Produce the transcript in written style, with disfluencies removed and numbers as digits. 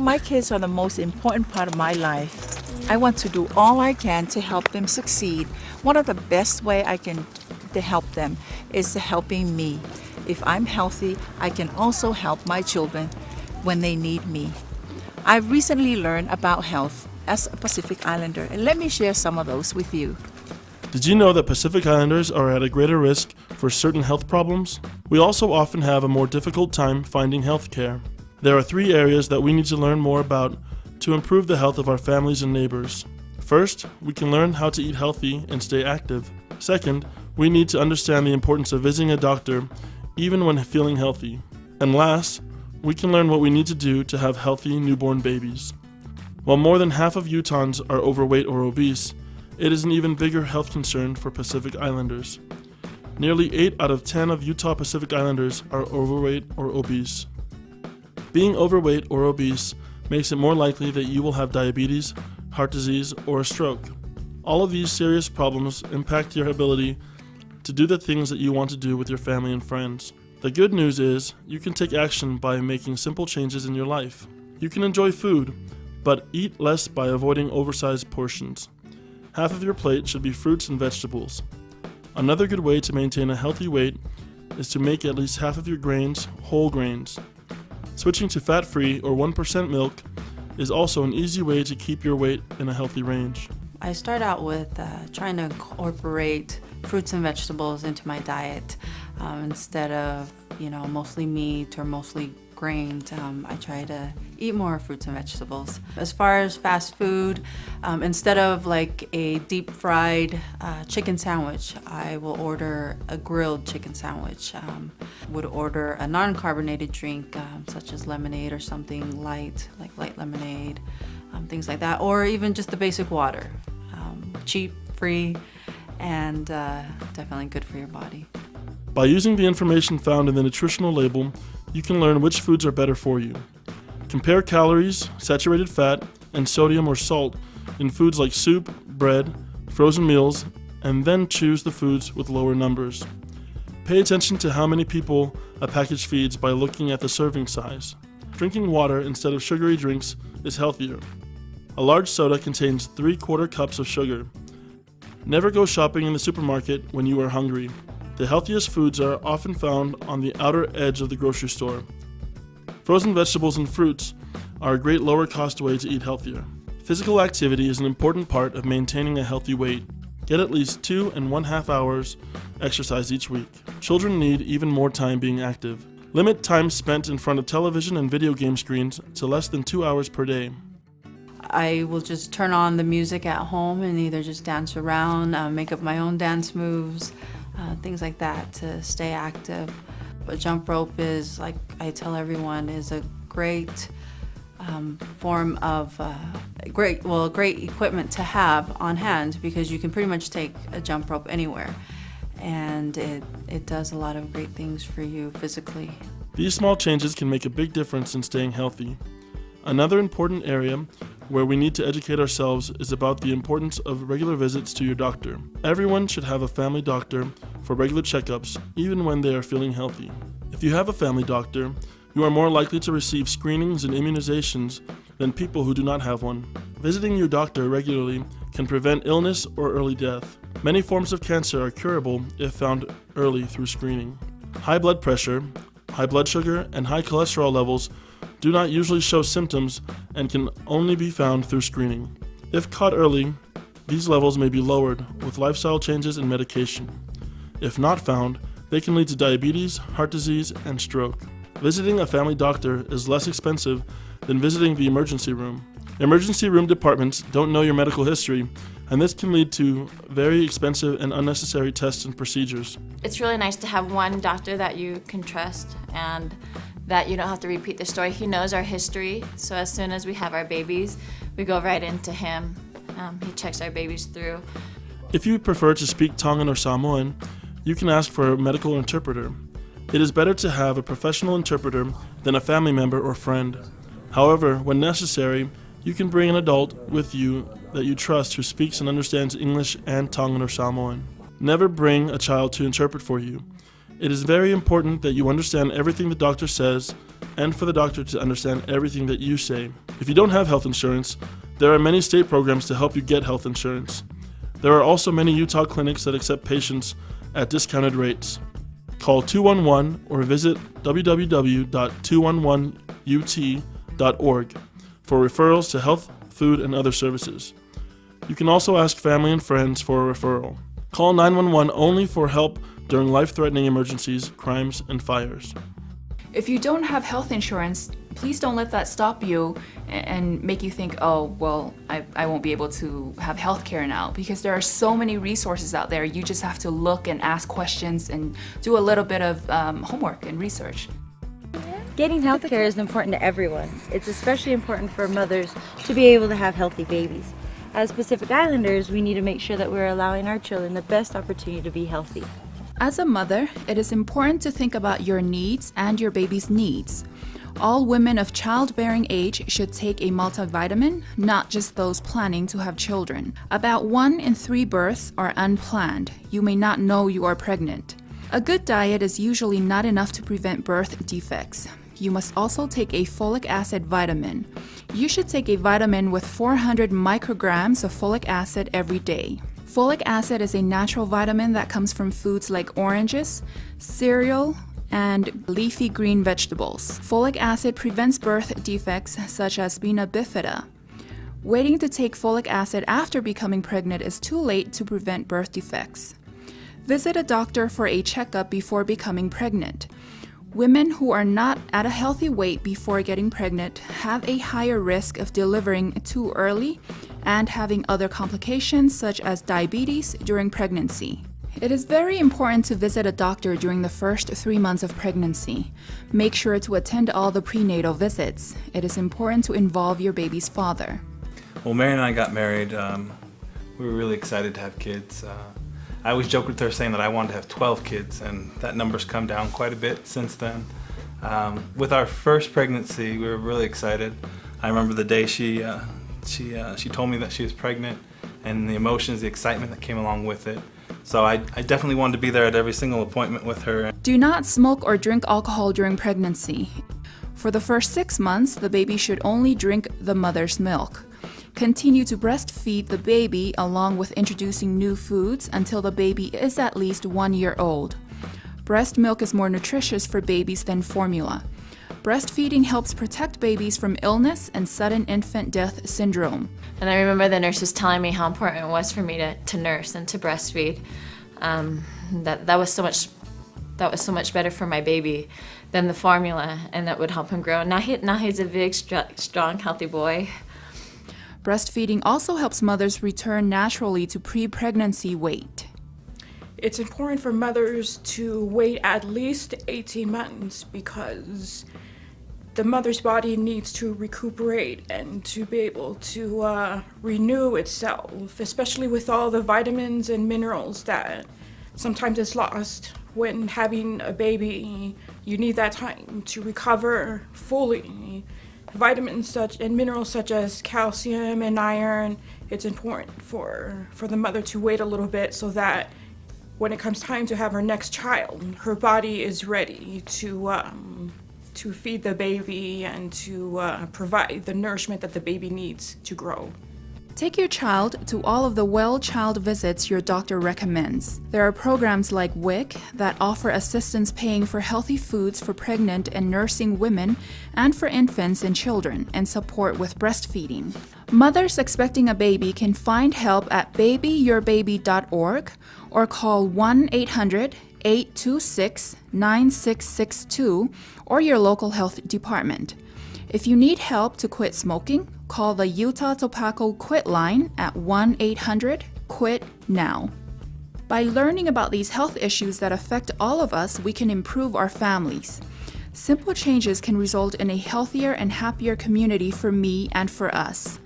my kids are the most important part of my life. I want to do all I can to help them succeed. One of the best way I can to help them is to helping me. If I'm healthy, I can also help my children when they need me. I've recently learned about health as a Pacific Islander, and let me share some of those with you. Did you know that Pacific Islanders are at a greater risk for certain health problems? We also often have a more difficult time finding health care. There are 3 areas that we need to learn more about to improve the health of our families and neighbors. First, we can learn how to eat healthy and stay active. Second, we need to understand the importance of visiting a doctor even when feeling healthy. And last, we can learn what we need to do to have healthy newborn babies. While more than half of Utahns are overweight or obese, it is an even bigger health concern for Pacific Islanders. Nearly 8 out of 10 of Utah Pacific Islanders are overweight or obese. Being overweight or obese makes it more likely that you will have diabetes, heart disease, or a stroke. All of these serious problems impact your ability to do the things that you want to do with your family and friends. The good news is you can take action by making simple changes in your life. You can enjoy food, but eat less by avoiding oversized portions. Half of your plate should be fruits and vegetables. Another good way to maintain a healthy weight is to make at least half of your grains whole grains. Switching to fat-free or 1% milk is also an easy way to keep your weight in a healthy range. I start out with trying to incorporate fruits and vegetables into my diet instead of, mostly meat or mostly grains. I try to eat more fruits and vegetables. As far as fast food, instead of like a deep fried chicken sandwich, I will order a grilled chicken sandwich. Would order a non-carbonated drink such as lemonade or something light, like light lemonade, things like that, or even just the basic water. Cheap, free, and definitely good for your body. By using the information found in the nutritional label, you can learn which foods are better for you. Compare calories, saturated fat, and sodium or salt in foods like soup, bread, frozen meals, and then choose the foods with lower numbers. Pay attention to how many people a package feeds by looking at the serving size. Drinking water instead of sugary drinks is healthier. A large soda contains 3/4 cups of sugar. Never go shopping in the supermarket when you are hungry. The healthiest foods are often found on the outer edge of the grocery store. Frozen vegetables and fruits are a great lower cost way to eat healthier. Physical activity is an important part of maintaining a healthy weight. Get at least 2.5 hours exercise each week. Children need even more time being active. Limit time spent in front of television and video game screens to less than 2 hours per day. I will just turn on the music at home and either just dance around, make up my own dance moves, things like that to stay active. But jump rope is, like I tell everyone, is a great form of great equipment to have on hand because you can pretty much take a jump rope anywhere, and it does a lot of great things for you physically. These small changes can make a big difference in staying healthy. Another important area where we need to educate ourselves is about the importance of regular visits to your doctor. Everyone should have a family doctor for regular checkups, even when they are feeling healthy. If you have a family doctor, you are more likely to receive screenings and immunizations than people who do not have one. Visiting your doctor regularly can prevent illness or early death. Many forms of cancer are curable if found early through screening. High blood pressure, high blood sugar, and high cholesterol levels do not usually show symptoms and can only be found through screening. If caught early, these levels may be lowered with lifestyle changes and medication. If not found, they can lead to diabetes, heart disease, and stroke. Visiting a family doctor is less expensive than visiting the emergency room. Emergency room departments don't know your medical history, and this can lead to very expensive and unnecessary tests and procedures. It's really nice to have one doctor that you can trust and that you don't have to repeat the story. He knows our history, so as soon as we have our babies, we go right into him. He checks our babies through. If you prefer to speak Tongan or Samoan, you can ask for a medical interpreter. It is better to have a professional interpreter than a family member or friend. However, when necessary, you can bring an adult with you that you trust who speaks and understands English and Tongan or Samoan. Never bring a child to interpret for you. It is very important that you understand everything the doctor says and for the doctor to understand everything that you say. If you don't have health insurance, there are many state programs to help you get health insurance. There are also many Utah clinics that accept patients at discounted rates. Call 211 or visit www.211ut.org for referrals to health, food, and other services. You can also ask family and friends for a referral. Call 911 only for help during life-threatening emergencies, crimes, and fires. If you don't have health insurance, please don't let that stop you and make you think, oh, well, I won't be able to have health care now, because there are so many resources out there. You just have to look and ask questions and do a little bit of homework and research. Getting health care is important to everyone. It's especially important for mothers to be able to have healthy babies. As Pacific Islanders, we need to make sure that we're allowing our children the best opportunity to be healthy. As a mother, it is important to think about your needs and your baby's needs. All women of childbearing age should take a multivitamin, not just those planning to have children. About 1 in 3 births are unplanned. You may not know you are pregnant. A good diet is usually not enough to prevent birth defects. You must also take a folic acid vitamin. You should take a vitamin with 400 micrograms of folic acid every day. Folic acid is a natural vitamin that comes from foods like oranges, cereal, and leafy green vegetables. Folic acid prevents birth defects such as spina bifida. Waiting to take folic acid after becoming pregnant is too late to prevent birth defects. Visit a doctor for a checkup before becoming pregnant. Women who are not at a healthy weight before getting pregnant have a higher risk of delivering too early and having other complications such as diabetes during pregnancy. It is very important to visit a doctor during the first 3 months of pregnancy. Make sure to attend all the prenatal visits. It is important to involve your baby's father. Well, Mary and I got married. We were really excited to have kids. I always joke with her saying that I wanted to have 12 kids, and that number's come down quite a bit since then. With our first pregnancy, we were really excited. I remember the day she told me that she was pregnant, and the emotions, the excitement that came along with it. So I definitely wanted to be there at every single appointment with her. Do not smoke or drink alcohol during pregnancy. For the first 6 months, the baby should only drink the mother's milk. Continue to breastfeed the baby along with introducing new foods until the baby is at least 1 year old. Breast milk is more nutritious for babies than formula. Breastfeeding helps protect babies from illness and sudden infant death syndrome. And I remember the nurses telling me how important it was for me to nurse and to breastfeed. That was so much better for my baby than the formula, and that would help him grow. Now he's a big, strong, healthy boy. Breastfeeding also helps mothers return naturally to pre-pregnancy weight. It's important for mothers to wait at least 18 months because the mother's body needs to recuperate and to be able to renew itself, especially with all the vitamins and minerals that sometimes is lost when having a baby. You need that time to recover fully. Vitamins and minerals such as calcium and iron, it's important for the mother to wait a little bit so that when it comes time to have her next child, her body is ready to feed the baby and to provide the nourishment that the baby needs to grow. Take your child to all of the well child visits your doctor recommends. There are programs like WIC that offer assistance paying for healthy foods for pregnant and nursing women and for infants and children, and support with breastfeeding. Mothers expecting a baby can find help at babyyourbaby.org or call 1-800-826-9662 or your local health department. If you need help to quit smoking, call the Utah Tobacco Quit line at 1-800-QUIT-NOW. By learning about these health issues that affect all of us, we can improve our families. Simple changes can result in a healthier and happier community for me and for us.